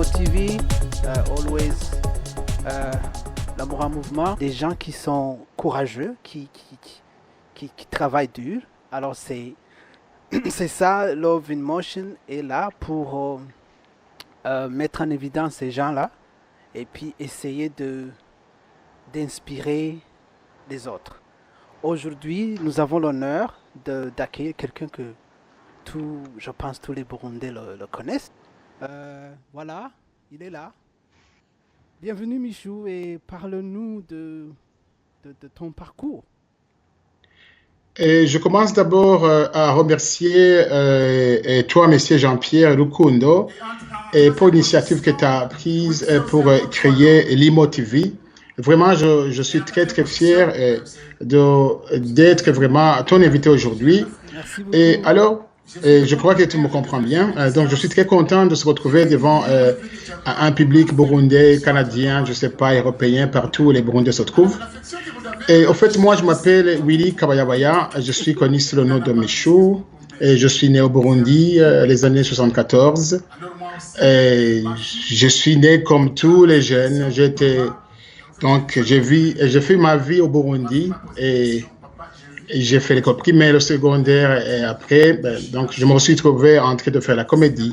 Limo TV, always l'amour en mouvement. Des gens qui sont courageux, qui travaillent dur. Alors c'est ça, Love in Motion est là pour mettre en évidence ces gens-là et puis essayer d'inspirer les autres. Aujourd'hui, nous avons l'honneur d'accueillir quelqu'un que je pense tous les Burundais le connaissent. Voilà, il est là. Bienvenue Michou et parle-nous de ton parcours. Et je commence d'abord à remercier toi, Monsieur Jean-Pierre Rukundo, et pour l'initiative que tu as prise pour créer Limo TV. Vraiment, je suis très, très fier d'être vraiment ton invité aujourd'hui. Merci Et beaucoup. alors, je crois que tu me comprends bien. Donc, je suis très content de se retrouver devant un public burundais, canadien, je ne sais pas, européen, partout où les Burundais se trouvent. Et au fait, moi, je m'appelle Willy Kabayabaya. Je suis connu sous le nom de Michou. Et je suis né au Burundi les années 74. Et je suis né comme tous les jeunes. Donc, j'ai fait ma vie au Burundi et j'ai fait l'école primaire, le secondaire et après, donc je me suis trouvé en train de faire la comédie.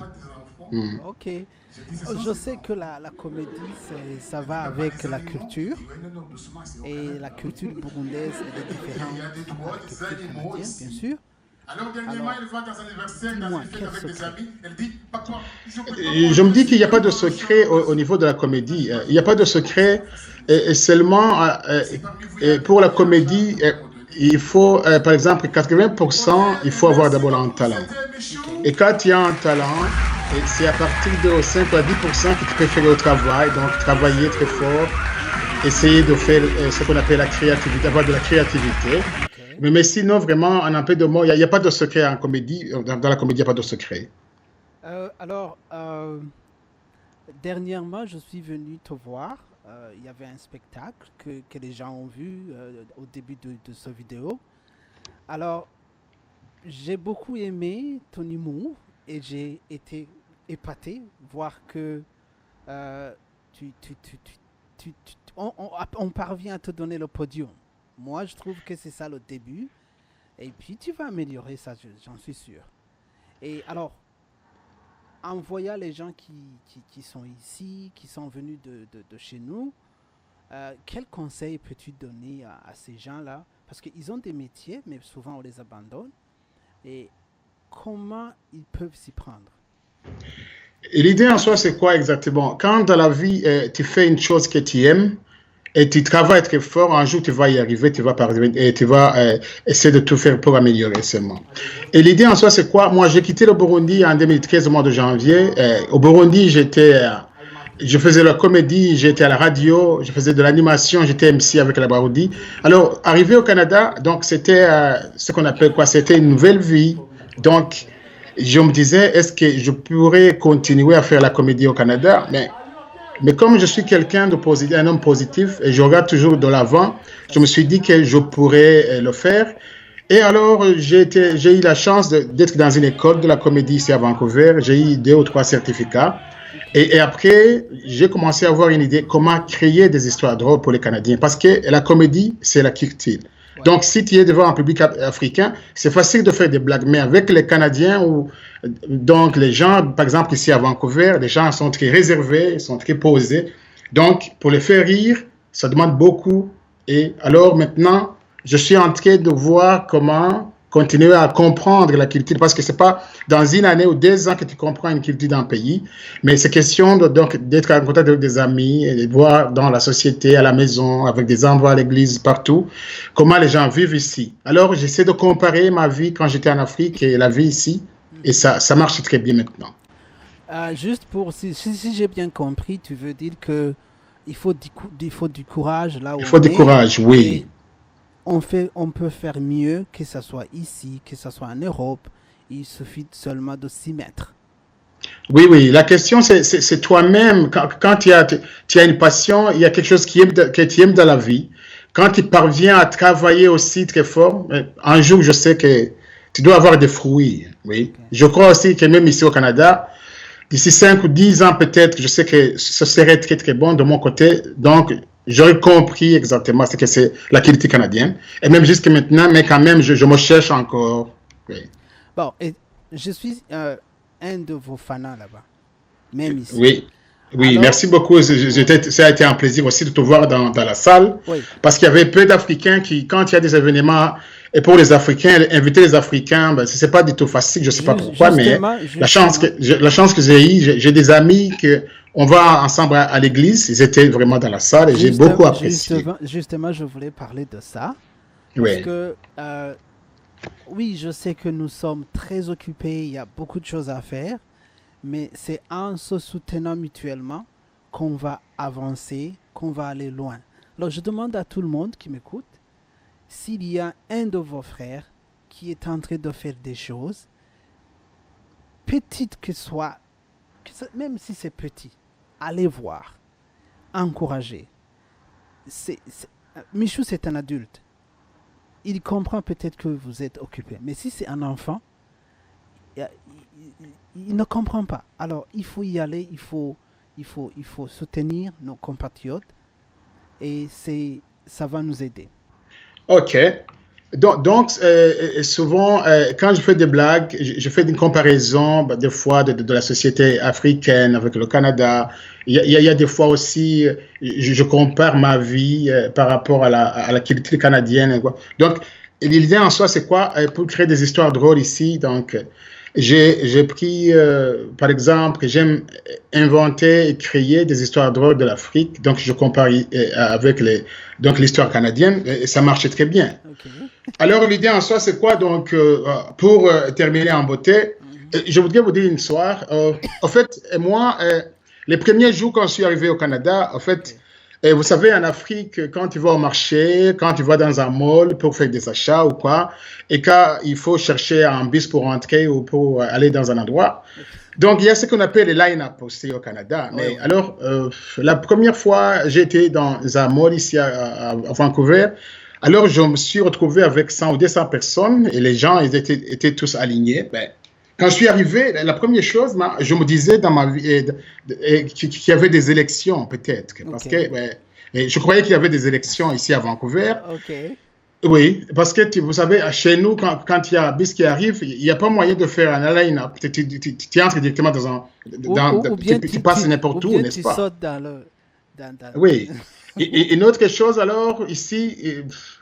Hmm. Ok. Je sais que la comédie, ça va avec la culture. Et la culture burundaise est différente de la culture canadienne, bien sûr. Alors, dis-moi, quel secret? Et je me dis qu'il n'y a pas de secret au niveau de la comédie. Il n'y a pas de secret et seulement pour la comédie, il faut, par exemple, 80%, il faut avoir d'abord un talent. Et quand il y a un talent, c'est à partir de 5 à 10% que tu peux faire au travail, donc travailler très fort, essayer de faire ce qu'on appelle la créativité, avoir de la créativité. Ok. Mais sinon, vraiment, en un peu de mots, il n'y a pas de secret en comédie. Dans la comédie, il n'y a pas de secret. Alors, dernièrement, je suis venu te voir. Il y avait un spectacle que les gens ont vu au début de cette vidéo. Alors, j'ai beaucoup aimé ton humour et j'ai été épaté voir que euh, on parvient à te donner le podium. Moi, je trouve que c'est ça le début. Et puis, tu vas améliorer ça, j'en suis sûr. Et alors, en voyant les gens qui sont ici, qui sont venus de chez nous, quel conseil peux-tu donner à ces gens-là? Parce qu'ils ont des métiers, mais souvent on les abandonne. Et comment ils peuvent s'y prendre? Et l'idée en soi, c'est quoi exactement? Quand dans la vie, tu fais une chose que tu aimes et tu travailles très fort, un jour tu vas y arriver, tu vas parvenir et tu vas essayer de tout faire pour améliorer seulement. Et l'idée en soi, c'est quoi? Moi, j'ai quitté le Burundi en 2013, au mois de janvier. Au Burundi, je faisais la comédie, j'étais à la radio, je faisais de l'animation, j'étais MC avec la Baroudi. Alors, arrivé au Canada, donc c'était ce qu'on appelle quoi? C'était une nouvelle vie. Donc, je me disais, est-ce que je pourrais continuer à faire la comédie au Canada? Mais comme je suis quelqu'un de positif, un homme positif, et je regarde toujours de l'avant, je me suis dit que je pourrais le faire. Et alors, j'ai eu la chance d'être dans une école de la comédie ici à Vancouver. J'ai eu 2 ou 3 certificats. Et après, j'ai commencé à avoir une idée comment créer des histoires drôles pour les Canadiens. Parce que la comédie, c'est la culture. Ouais. Donc, si tu es devant un public africain, c'est facile de faire des blagues. Mais avec les Canadiens, donc les gens, par exemple ici à Vancouver, les gens sont très réservés, sont très posés. Donc, pour les faire rire, ça demande beaucoup. Et alors maintenant, je suis en train de voir comment continuer à comprendre la culture, parce que c'est pas dans une année ou 2 ans que tu comprends une culture d'un pays, mais c'est question donc d'être en contact avec des amis et de voir dans la société, à la maison, avec des endroits, à l'église, partout, comment les gens vivent ici. Alors, j'essaie de comparer ma vie quand j'étais en Afrique et la vie ici, et ça marche très bien maintenant. Juste pour, si j'ai bien compris, tu veux dire que il faut du courage là où Il faut on du est courage, et oui. on peut faire mieux, que ce soit ici, que ce soit en Europe. Il suffit seulement de s'y mettre. Oui, oui, la question c'est toi-même, quand tu as une passion, il y a quelque chose que tu aimes dans la vie, quand tu parviens à travailler aussi très fort, un jour je sais que tu dois avoir des fruits, oui. Ok. Je crois aussi que même ici au Canada, d'ici 5 ou 10 ans peut-être, je sais que ce serait très très bon de mon côté. Donc, j'aurais compris exactement ce que c'est la qualité canadienne. Et même jusqu'à maintenant, mais quand même, je me cherche encore. Oui, Bon, et je suis un de vos fanats là-bas, même ici. oui, oui, Alors, merci beaucoup. oui, Ça a été un plaisir aussi de te voir dans la salle oui, parce qu'il y avait peu d'Africains qui, quand il y a des événements, et pour les Africains, inviter les Africains, ben, ce n'est pas du tout facile, je ne sais pas pourquoi, mais justement, justement, la chance que j'ai eue, j'ai des amis que on va ensemble à l'église, ils étaient vraiment dans la salle et j'ai beaucoup apprécié. justement, je voulais parler de ça parce Oui, que oui, je sais que nous sommes très occupés, il y a beaucoup de choses à faire, mais c'est en se soutenant mutuellement qu'on va avancer, qu'on va aller loin. Alors, je demande à tout le monde qui m'écoute s'il y a un de vos frères qui est en train de faire des choses, petites que soit, même si c'est petit, allez voir, encourager. Michou, c'est un adulte. Il comprend peut-être que vous êtes occupé. Mais si c'est un enfant, il ne comprend pas. Alors, il faut y aller, il faut soutenir nos compatriotes et ça va nous aider. ok. Souvent, quand je fais des blagues, je fais une comparaison ben, des fois de la société africaine avec le Canada. Il y a des fois aussi, je compare ma vie par rapport à la culture canadienne. Quoi. Donc, l'idée en soi, c'est quoi? Pour créer des histoires drôles ici, donc, j'ai pris, par exemple, j'aime inventer et créer des histoires drôles de l'Afrique. Donc, je compare avec donc l'histoire canadienne et ça marche très bien. Ok. Alors, l'idée en soi, c'est quoi? Donc, pour terminer en beauté, je voudrais vous dire une histoire. En fait, moi, les premiers jours quand je suis arrivé au Canada, en Ok. fait, vous savez, en Afrique, quand tu vas au marché, quand tu vas dans un mall pour faire des achats ou quoi, et quand il faut chercher un bus pour rentrer ou pour aller dans un endroit, Ok. donc il y a ce qu'on appelle les line-up aussi au Canada. Oui, Mais oui. alors, la première fois, j'ai été dans un mall ici à Vancouver. Alors, je me suis retrouvé avec 100 ou 200 personnes et les gens ils étaient tous alignés. Ben, quand je suis arrivé, la première chose, je me disais dans ma vie qu'il y avait des élections, peut-être. Parce Ok. que ben, et je croyais qu'il y avait des élections ici à Vancouver. Ok. Oui, parce que vous savez, chez nous, quand il y a un bus qui arrive, il n'y a pas moyen de faire un line-up. Tu entres directement dans un. Ou bien Tu passes n'importe où, n'est-ce tu pas? sautes dans le. Oui. Et une autre chose, alors, ici,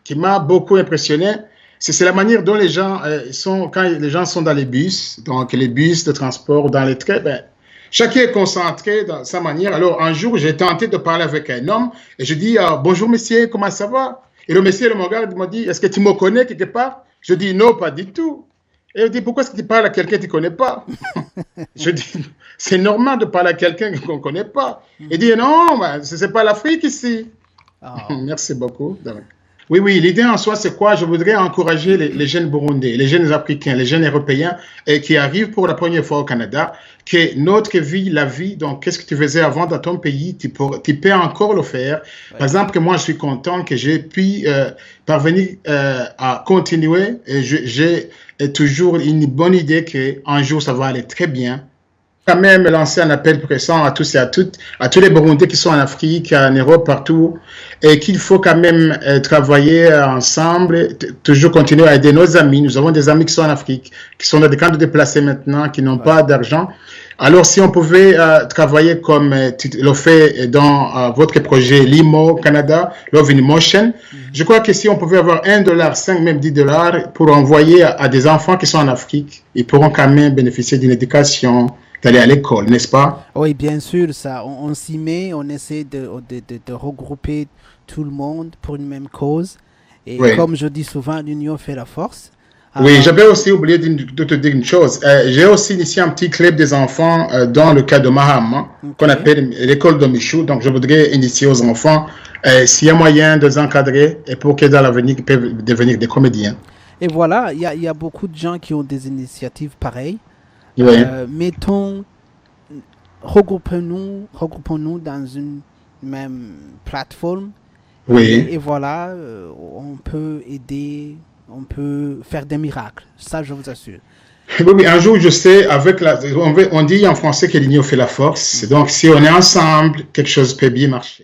qui m'a beaucoup impressionné, c'est la manière dont les gens sont, quand les gens sont dans les bus, donc les bus de transport, dans les trains, ben, chacun est concentré dans sa manière. Alors, un jour, j'ai tenté de parler avec un homme et je dis bonjour, monsieur, comment ça va? Et le monsieur, il me regarde, il m'a dit est-ce que tu me connais quelque part? Je dis non, pas du tout. Et il dit pourquoi est-ce que tu parles à quelqu'un que tu ne connais pas? Je dis c'est normal de parler à quelqu'un qu'on ne connaît pas. Il dit non, ce n'est pas l'Afrique ici. Oh, Merci beaucoup. Oui, oui, l'idée en soi, c'est quoi? Je voudrais encourager les jeunes Burundais, les jeunes Africains, les jeunes Européens qui arrivent pour la première fois au Canada, que notre vie, la vie, donc qu'est-ce que tu faisais avant dans ton pays, tu peux encore le faire. Par oui. exemple, que moi, je suis content que j'ai pu parvenir à continuer. J'ai toujours une bonne idée qu'un jour, ça va aller très bien quand même lancer un appel pressant à tous et à toutes, à tous les Burundais qui sont en Afrique, en Europe, partout, et qu'il faut quand même travailler ensemble, toujours continuer à aider nos amis. Nous avons des amis qui sont en Afrique, qui sont dans des camps de déplacés maintenant, qui n'ont Ouais. pas d'argent. Alors, si on pouvait travailler comme tu le fais dans votre projet Limo Canada, Love in Motion, Mhm. je crois que si on pouvait avoir 1 $, 5, même 10 $ pour envoyer à des enfants qui sont en Afrique, ils pourront quand même bénéficier d'une éducation, d'aller à l'école, n'est-ce pas? Oui, bien sûr, ça, on s'y met, on essaie de regrouper tout le monde pour une même cause. Et Oui. comme je dis souvent, l'union fait la force. Oui, Alors, j'avais aussi oublié de te dire une chose. J'ai aussi initié un petit club des enfants dans le cas de Maham, hein, qu'on ok. appelle l'école de Michou. Donc, je voudrais initier aux enfants s'il y a moyen de les encadrer et pour que dans l'avenir, ils peuvent devenir des comédiens. Et voilà, il y a beaucoup de gens qui ont des initiatives pareilles. Oui, Mettons, regroupons-nous dans une même plateforme. oui, Et voilà, on peut aider, on peut faire des miracles. Ça, je vous assure. Oui, oui, un jour, je sais, on dit en français que l'union fait la force. Donc, si on est ensemble, quelque chose peut bien marcher.